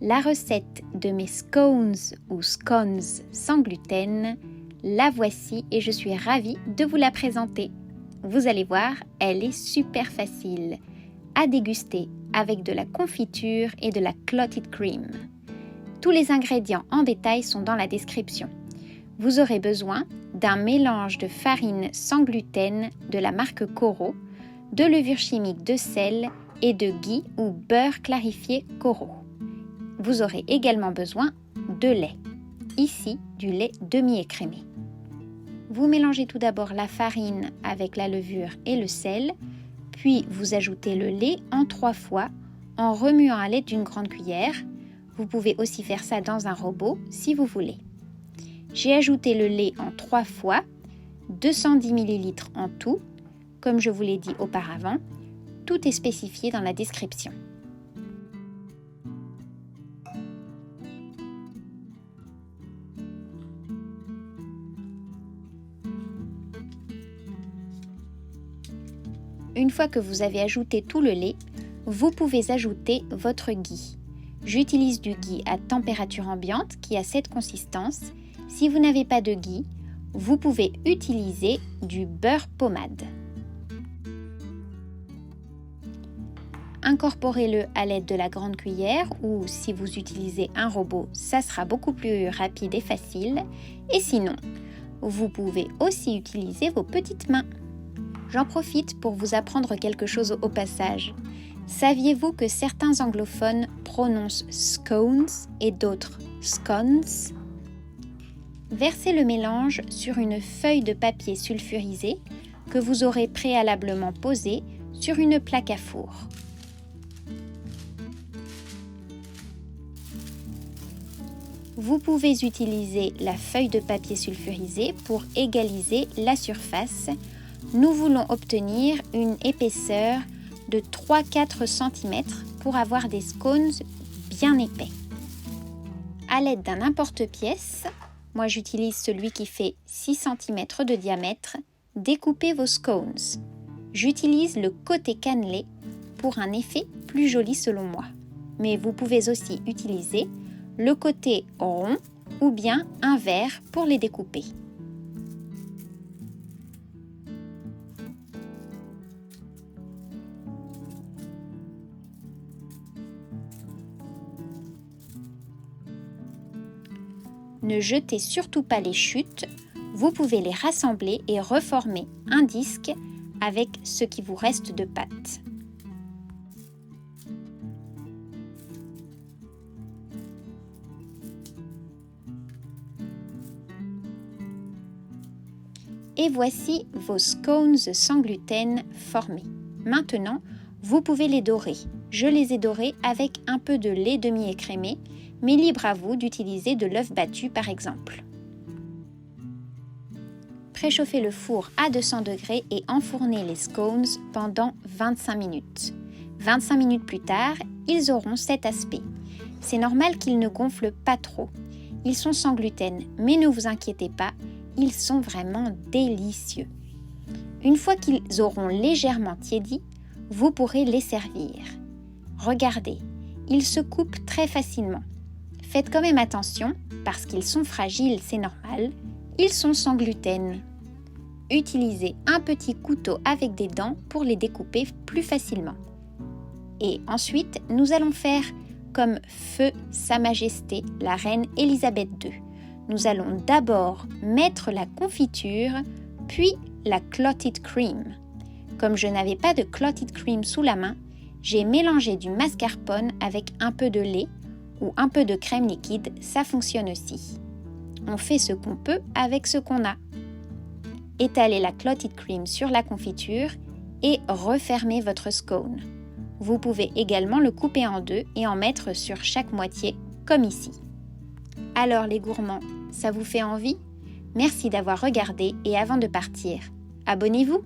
La recette de mes scones ou scones sans gluten, la voici et je suis ravie de vous la présenter. Vous allez voir, elle est super facile à déguster avec de la confiture et de la clotted cream. Tous les ingrédients en détail sont dans la description. Vous aurez besoin d'un mélange de farine sans gluten de la marque Koro, de levure chimique de sel et de ghee ou beurre clarifié Koro. Vous aurez également besoin de lait, ici du lait demi-écrémé. Vous mélangez tout d'abord la farine avec la levure et le sel, puis vous ajoutez le lait en 3 fois en remuant à l'aide d'une grande cuillère. Vous pouvez aussi faire ça dans un robot si vous voulez. J'ai ajouté le lait en 3 fois, 210 ml en tout, comme je vous l'ai dit auparavant. Tout est spécifié dans la description. Une fois que vous avez ajouté tout le lait, vous pouvez ajouter votre ghee. J'utilise du ghee à température ambiante qui a cette consistance. Si vous n'avez pas de ghee, vous pouvez utiliser du beurre pommade. Incorporez-le à l'aide de la grande cuillère ou si vous utilisez un robot, ça sera beaucoup plus rapide et facile. Et sinon, vous pouvez aussi utiliser vos petites mains. J'en profite pour vous apprendre quelque chose au passage. Saviez-vous que certains anglophones prononcent scones et d'autres scones? Versez le mélange sur une feuille de papier sulfurisé que vous aurez préalablement posée sur une plaque à four. Vous pouvez utiliser la feuille de papier sulfurisé pour égaliser la surface. Nous voulons obtenir une épaisseur de 3-4 cm pour avoir des scones bien épais. À l'aide d'un importe-pièce, moi j'utilise celui qui fait 6 cm de diamètre, découpez vos scones. J'utilise le côté cannelé pour un effet plus joli selon moi. Mais vous pouvez aussi utiliser le côté rond ou bien inverse pour les découper. Ne jetez surtout pas les chutes, vous pouvez les rassembler et reformer un disque avec ce qui vous reste de pâte. Et voici vos scones sans gluten formés. Maintenant, vous pouvez les dorer. Je les ai dorés avec un peu de lait demi-écrémé, mais libre à vous d'utiliser de l'œuf battu par exemple. Préchauffez le four à 200 degrés et enfournez les scones pendant 25 minutes. 25 minutes plus tard, ils auront cet aspect. C'est normal qu'ils ne gonflent pas trop. Ils sont sans gluten, mais ne vous inquiétez pas, ils sont vraiment délicieux. Une fois qu'ils auront légèrement tiédi, vous pourrez les servir. Regardez, ils se coupent très facilement. Faites quand même attention, parce qu'ils sont fragiles, c'est normal, ils sont sans gluten. Utilisez un petit couteau avec des dents pour les découper plus facilement. Et ensuite, nous allons faire comme feu Sa Majesté, la reine Elisabeth II. Nous allons d'abord mettre la confiture, puis la clotted cream. Comme je n'avais pas de clotted cream sous la main, j'ai mélangé du mascarpone avec un peu de lait ou un peu de crème liquide, ça fonctionne aussi. On fait ce qu'on peut avec ce qu'on a. Étalez la clotted cream sur la confiture et refermez votre scone. Vous pouvez également le couper en deux et en mettre sur chaque moitié, comme ici. Alors les gourmands, ça vous fait envie? Merci d'avoir regardé et avant de partir, abonnez-vous!